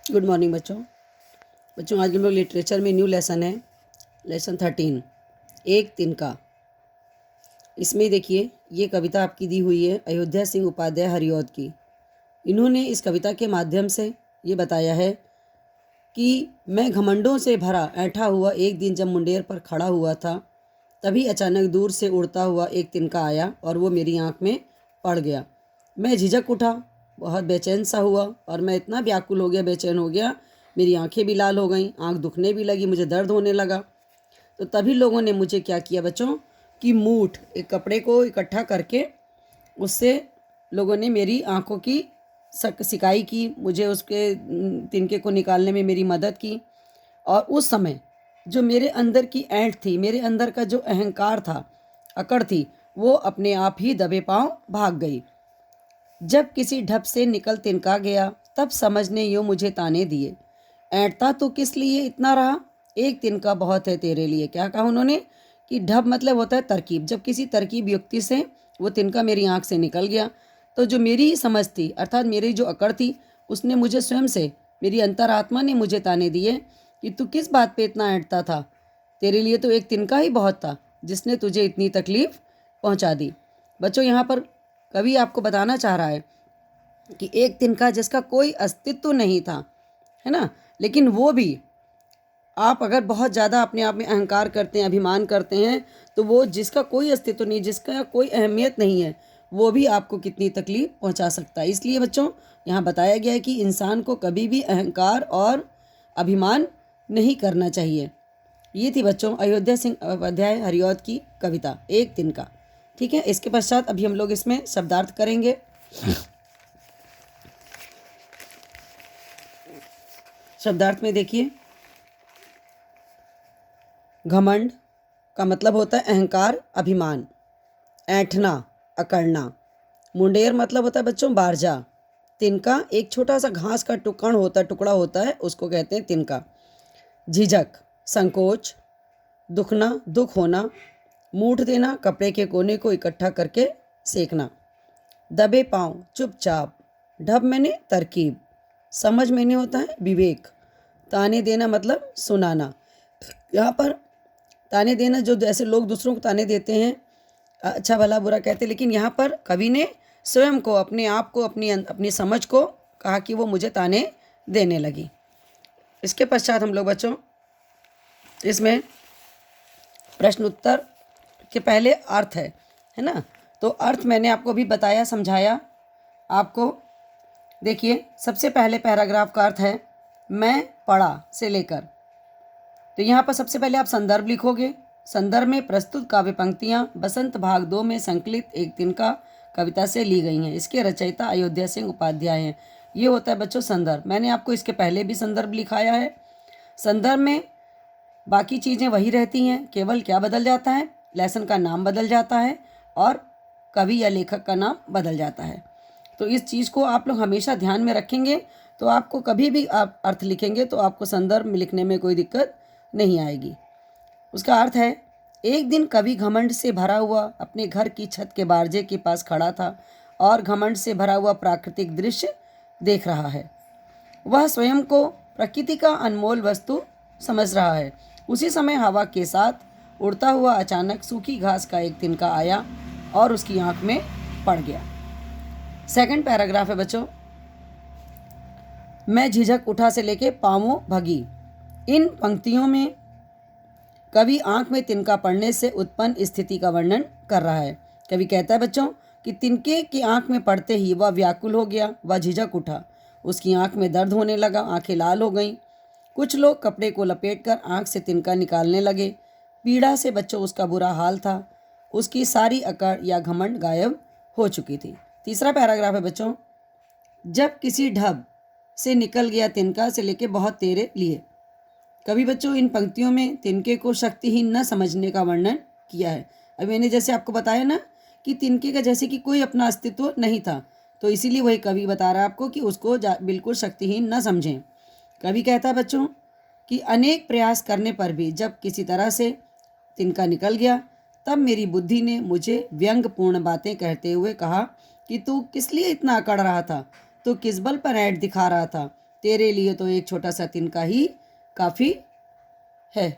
Good morning बच्चों। आज हम लोग लिटरेचर में न्यू लेसन है, लेसन 13, एक तिनका। इसमें देखिए, ये कविता आपकी दी हुई है अयोध्या सिंह उपाध्याय हरिऔध की। इन्होंने इस कविता के माध्यम से ये बताया है कि मैं घमंडों से भरा ऐंठा हुआ एक दिन जब मुंडेर पर खड़ा हुआ था, तभी अचानक दूर से उड़ता हुआ एक तिनका आया और वो मेरी आँख में पड़ गया। मैं झिझक उठा, बहुत बेचैन सा हुआ और मैं इतना व्याकुल हो गया, बेचैन हो गया, मेरी आंखें भी लाल हो गईं, आंख दुखने भी लगी, मुझे दर्द होने लगा। तो तभी लोगों ने मुझे क्या किया बच्चों कि मूठ एक कपड़े को इकट्ठा करके उससे लोगों ने मेरी आंखों की सिकाई की, मुझे उसके तिनके को निकालने में मेरी मदद की। और उस समय जो मेरे अंदर की ऐंठ थी, मेरे अंदर का जो अहंकार था, अकड़ थी, वो अपने आप ही दबे पांव भाग गई। जब किसी ढप से निकल तिनका गया, तब समझने यूँ मुझे ताने दिए, ऐंठता तो किस लिए इतना रहा, एक तिनका बहुत है तेरे लिए। क्या कहा उन्होंने कि ढप मतलब होता है तरकीब। जब किसी तरकीब युक्ति से वो तिनका मेरी आँख से निकल गया, तो जो मेरी ही समझ थी, अर्थात मेरी जो अकड़ थी, उसने मुझे स्वयं से, मेरी अंतरात्मा ने मुझे ताने दिए कि तू किस बात पे इतना ऐंठता था, तेरे लिए तो एक तिनका ही बहुत था जिसने तुझे इतनी तकलीफ पहुंचा दी। बच्चों, यहाँ पर कवि आपको बताना चाह रहा है कि एक तिनका जिसका कोई अस्तित्व नहीं था, है ना, लेकिन वो भी, आप अगर बहुत ज़्यादा अपने आप में अहंकार करते हैं, अभिमान करते हैं, तो वो जिसका कोई अस्तित्व नहीं, जिसका कोई अहमियत नहीं है, वो भी आपको कितनी तकलीफ पहुंचा सकता है। इसलिए बच्चों, यहाँ बताया गया है कि इंसान को कभी भी अहंकार और अभिमान नहीं करना चाहिए। ये थी बच्चों अयोध्या सिंह उपाध्याय हरिऔध की कविता एक तिनका। ठीक है, इसके पश्चात अभी हम लोग इसमें शब्दार्थ करेंगे। शब्दार्थ में देखिए, घमंड का मतलब होता है अहंकार, अभिमान। ऐंठना, अकड़ना। मुंडेर मतलब होता है बच्चों बारजा। तिनका एक छोटा सा घास का टुकड़ा होता है, उसको कहते हैं तिनका। झिझक, संकोच। दुखना, दुख होना। मूठ देना, कपड़े के कोने को इकट्ठा करके सेकना। दबे पांव, चुपचाप। ढब मैंने तरकीब। समझ मैंने होता है विवेक। ताने देना मतलब सुनाना। यहाँ पर ताने देना, जो जैसे लोग दूसरों को ताने देते हैं, अच्छा भला बुरा कहते हैं, लेकिन यहाँ पर कवि ने स्वयं को, अपने आप को, अपनी समझ को कहा कि वो मुझे ताने देने लगी। इसके पश्चात हम लोग बच्चों इसमें प्रश्न उत्तर के पहले अर्थ है ना, तो अर्थ मैंने आपको भी बताया, समझाया आपको। देखिए, सबसे पहले पैराग्राफ का अर्थ है मैं पढ़ा से लेकर। तो यहाँ पर सबसे पहले आप संदर्भ लिखोगे। संदर्भ में प्रस्तुत काव्य पंक्तियाँ बसंत भाग 2 में संकलित एक तिनका कविता से ली गई हैं। इसके रचयिता अयोध्या सिंह उपाध्याय हैं। ये होता है बच्चों संदर्भ। मैंने आपको इसके पहले भी संदर्भ लिखाया है। संदर्भ में बाकी चीज़ें वही रहती हैं, केवल क्या बदल जाता है, लेसन का नाम बदल जाता है और कवि या लेखक का नाम बदल जाता है। तो इस चीज़ को आप लोग हमेशा ध्यान में रखेंगे, तो आपको कभी भी आप अर्थ लिखेंगे तो आपको संदर्भ में लिखने में कोई दिक्कत नहीं आएगी। उसका अर्थ है, एक दिन कवि घमंड से भरा हुआ अपने घर की छत के बारजे के पास खड़ा था और घमंड से भरा हुआ प्राकृतिक दृश्य देख रहा है। वह स्वयं को प्रकृति का अनमोल वस्तु समझ रहा है। उसी समय हवा के साथ उड़ता हुआ अचानक सूखी घास का एक तिनका आया और उसकी आंख में पड़ गया। सेकंड पैराग्राफ है बच्चों, मैं झिझक उठा से लेके पांवों भगी। इन पंक्तियों में कवि आंख में तिनका पड़ने से उत्पन्न स्थिति का वर्णन कर रहा है। कवि कहता है बच्चों कि तिनके की आंख में पड़ते ही वह व्याकुल हो गया, वह झिझक उठा, उसकी आंख में दर्द होने लगा, आंखें लाल हो गईं। कुछ लोग कपड़े को लपेटकर आंख से तिनका निकालने लगे। पीड़ा से बच्चों उसका बुरा हाल था। उसकी सारी अकड़ या घमंड गायब हो चुकी थी। तीसरा पैराग्राफ है बच्चों, जब किसी ढब से निकल गया तिनका से लेके बहुत तेरे लिए। कवि बच्चों इन पंक्तियों में तिनके को शक्तिहीन न समझने का वर्णन किया है। अब मैंने जैसे आपको बताया ना कि तिनके का जैसे कि कोई अपना अस्तित्व नहीं था, तो इसीलिए वही कवि बता रहा है आपको कि उसको बिल्कुल शक्तिहीन न समझें। कवि कहता है बच्चों कि अनेक प्रयास करने पर भी जब किसी तरह से तिनका निकल गया, तब मेरी बुद्धि ने मुझे व्यंग्यपूर्ण बातें कहते हुए कहा कि तू किस लिए इतना अकड़ रहा था, तू किस बल पर ऐंठ दिखा रहा था, तेरे लिए तो एक छोटा सा तिनका ही काफ़ी है।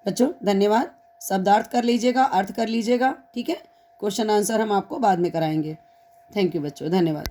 बच्चों धन्यवाद। शब्दार्थ कर लीजिएगा, अर्थ कर लीजिएगा, ठीक है। क्वेश्चन आंसर हम आपको बाद में कराएंगे। थैंक यू बच्चों, धन्यवाद।